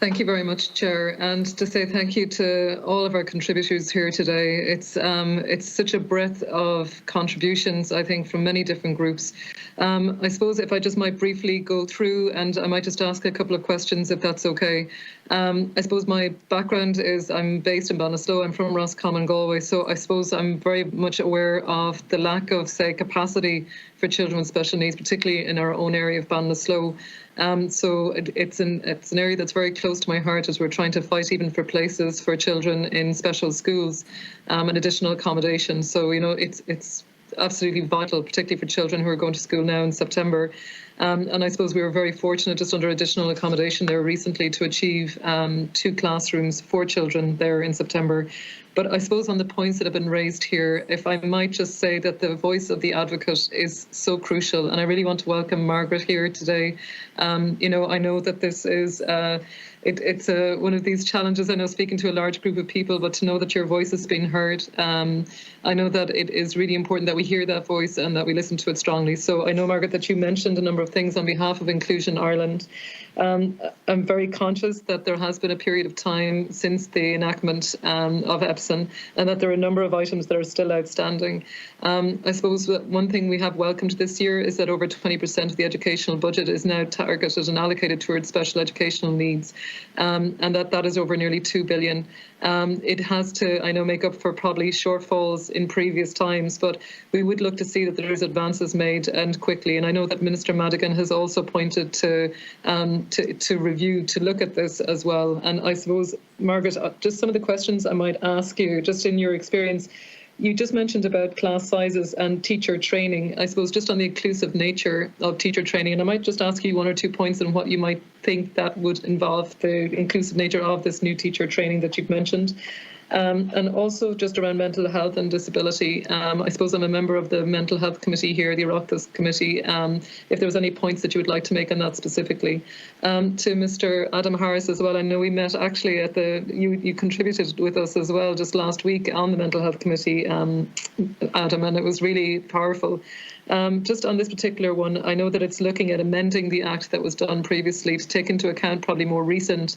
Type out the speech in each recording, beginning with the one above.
Thank you very much, Chair, and to say thank you to all of our contributors here today. It's such a breadth of contributions, I think, from many different groups. I suppose if I just might briefly go through, and I might just ask a couple of questions, if that's okay. I suppose my background is I'm based in Ballinasloe. I'm from Roscommon, Galway, so I suppose I'm very much aware of the lack of, say, capacity for children with special needs, particularly in our own area of Ballinasloe. So it's an area that's very close to my heart, as we're trying to fight even for places for children in special schools and additional accommodation. So, you know, it's absolutely vital, particularly for children who are going to school now in September. And I suppose we were very fortunate, just under additional accommodation there recently, to achieve 2 classrooms for children there in September. But I suppose on the points that have been raised here, if I might just say that the voice of the advocate is so crucial, and I really want to welcome Margaret here today. You know, I know that this is it's one of these challenges, I know, speaking to a large group of people, but to know that your voice is being heard, I know that it is really important that we hear that voice and that we listen to it strongly. So I know, Margaret, that you mentioned a number of things on behalf of Inclusion Ireland. I'm very conscious that there has been a period of time since the enactment of EPSN, and that there are a number of items that are still outstanding. I suppose one thing we have welcomed this year is that over 20% of the educational budget is now targeted and allocated towards special educational needs, and that is over nearly 2 billion. It has to, I know, make up for probably shortfalls in previous times, but we would look to see that there is advances made, and quickly. And I know that Minister Madigan has also pointed to review, to look at this as well. And I suppose, Margaret, just some of the questions I might ask you, just in your experience. You just mentioned about class sizes and teacher training, I suppose, just on the inclusive nature of teacher training. And I might just ask you 1 or 2 points on what you might think that would involve, the inclusive nature of this new teacher training that you've mentioned. And also just around mental health and disability. I suppose I'm a member of the Mental Health Committee here, the Oireachtas Committee, if there was any points that you would like to make on that specifically. To Mr. Adam Harris as well, I know we met actually at you contributed with us as well just last week on the Mental Health Committee, Adam, and it was really powerful. Just on this particular one, I know that it's looking at amending the Act that was done previously to take into account probably more recent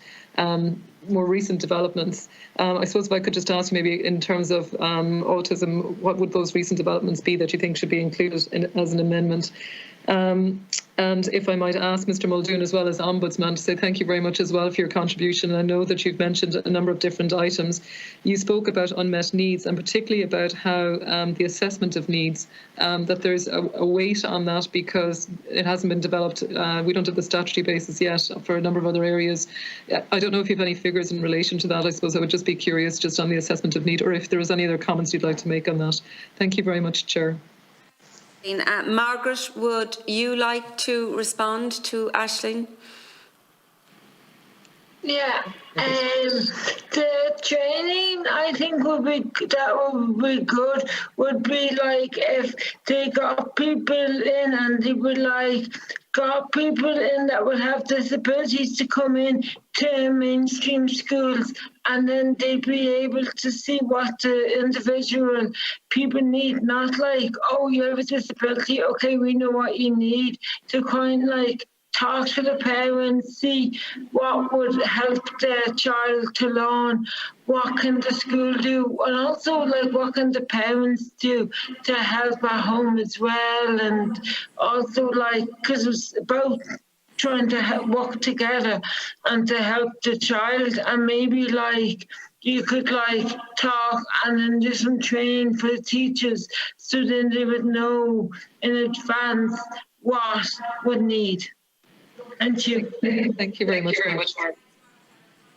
developments. I suppose if I could just ask you, maybe in terms of autism, what would those recent developments be that you think should be included as an amendment? And if I might ask Mr. Muldoon as well as Ombudsman to say thank you very much as well for your contribution. I know that you've mentioned a number of different items. You spoke about unmet needs, and particularly about how the assessment of needs, that there's a weight on that because it hasn't been developed. We don't have the statutory basis yet for a number of other areas. I don't know if you have any figures in relation to that. I suppose I would just be curious just on the assessment of need, or if there was any other comments you'd like to make on that. Thank you very much, Chair. Margaret, would you like to respond to Aisling? Yeah, the training I think would be good. Would be like if they got people in and they would got people in that would have disabilities to come in to mainstream schools, and then they'd be able to see what the individual people need, not like, oh, you have a disability, okay, we know what you need, to kind of talk to the parents, see what would help the child to learn, what can the school do, and also what can the parents do to help at home as well. And also because it's about trying to work together and to help the child, and maybe you could talk and then do some training for the teachers, so then they would know in advance what would need. Thank you. Thank you very much.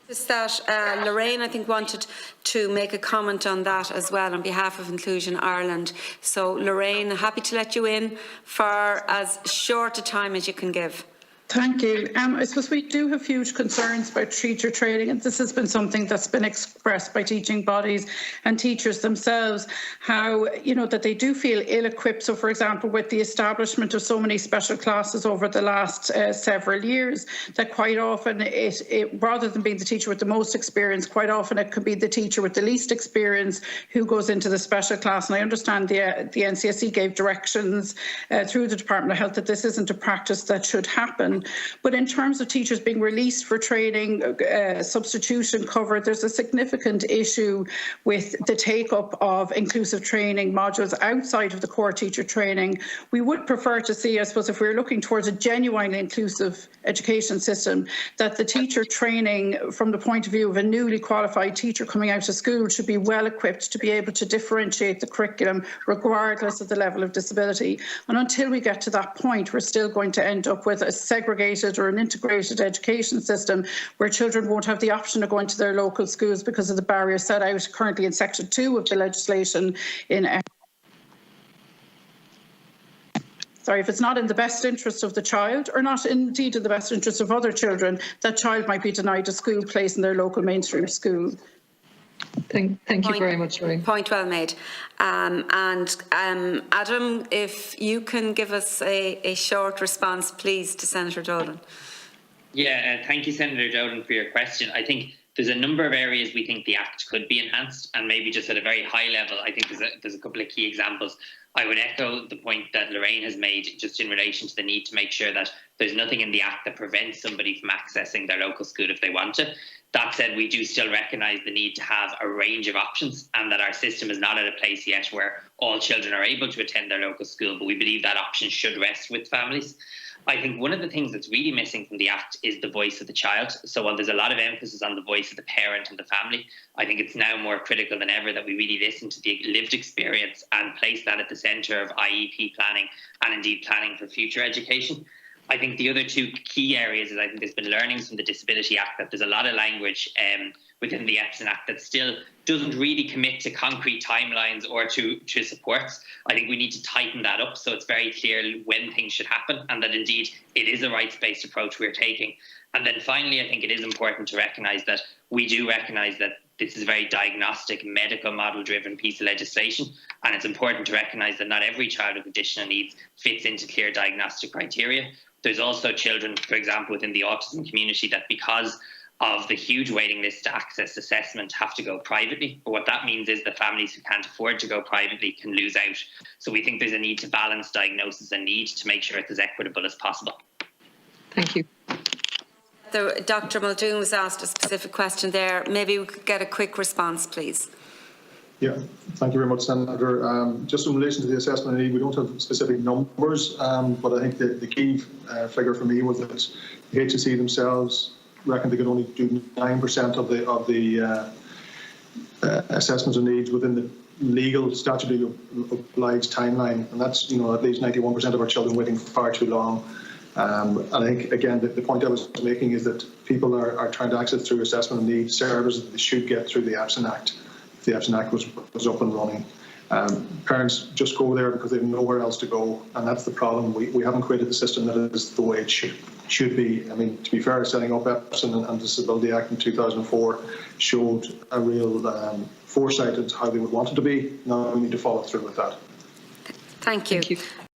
Just that Lorraine, I think, wanted to make a comment on that as well on behalf of Inclusion Ireland. So Lorraine, happy to let you in for as short a time as you can give. Thank you. I suppose we do have huge concerns about teacher training, and this has been something that's been expressed by teaching bodies and teachers themselves, how, that they do feel ill-equipped. So, for example, with the establishment of so many special classes over the last several years, that quite often it rather than being the teacher with the most experience, quite often it could be the teacher with the least experience who goes into the special class. And I understand the NCSE gave directions through the Department of Health that this isn't a practice that should happen. children. But in terms of teachers being released for training, substitution cover, there's a significant issue with the take-up of inclusive training modules outside of the core teacher training. We would prefer to see, I suppose, if we're looking towards a genuinely inclusive education system, that the teacher training from the point of view of a newly qualified teacher coming out of school should be well equipped to be able to differentiate the curriculum regardless of the level of disability. And until we get to that point, we're still going to end up with a segregated or an integrated education system where children won't have the option of going to their local schools because of the barriers set out currently in Section 2 of the legislation if it's not in the best interest of the child, or not indeed in the best interest of other children, that child might be denied a school place in their local mainstream school. Thank you very much, Lorraine. Point well made. Adam, if you can give us a short response, please, to Senator Dolan. Yeah, thank you, Senator Dolan, for your question. I think there's a number of areas we think the Act could be enhanced, and maybe just at a very high level, I think there's a couple of key examples. I would echo the point that Lorraine has made just in relation to the need to make sure that there's nothing in the Act that prevents somebody from accessing their local school if they want to. That said, we do still recognise the need to have a range of options, and that our system is not at a place yet where all children are able to attend their local school, but we believe that option should rest with families. I think one of the things that's really missing from the Act is the voice of the child. So while there's a lot of emphasis on the voice of the parent and the family, I think it's now more critical than ever that we really listen to the lived experience and place that at the centre of IEP planning and indeed planning for future education. I think the other two key areas is I think there's been learnings from the Disability Act that there's a lot of language within the EPSN Act that still doesn't really commit to concrete timelines or to supports. I think we need to tighten that up so it's very clear when things should happen and that indeed it is a rights-based approach we're taking. And then finally, I think it is important to recognise that we do recognise that this is a very diagnostic, medical model-driven piece of legislation, and it's important to recognise that not every child with additional needs fits into clear diagnostic criteria. There's also children, for example, within the autism community that because of the huge waiting list to access assessment have to go privately. But what that means is the families who can't afford to go privately can lose out. So we think there's a need to balance diagnosis and need to make sure it's as equitable as possible. Thank you. Dr. Muldoon was asked a specific question there. Maybe we could get a quick response, please. Yeah, thank you very much, Senator. Just in relation to the assessment need, we don't have specific numbers, but I think the key figure for me was that the HSE themselves reckon they could only do 9% of the assessments of needs within the legal statutory obliged timeline, and that's at least 91% of our children waiting far too long. I think again the point I was making is that people are trying to access through assessment of needs services that they should get through the EPSN Act. If the EPSN Act was up and running. Parents just go there because they have nowhere else to go, and that's the problem. We haven't created the system that is the way it should be. I mean, to be fair, setting up EPSN and Disability Act in 2004 showed a real foresight into how they would want it to be. Now we need to follow through with that. Thank you. Thank you.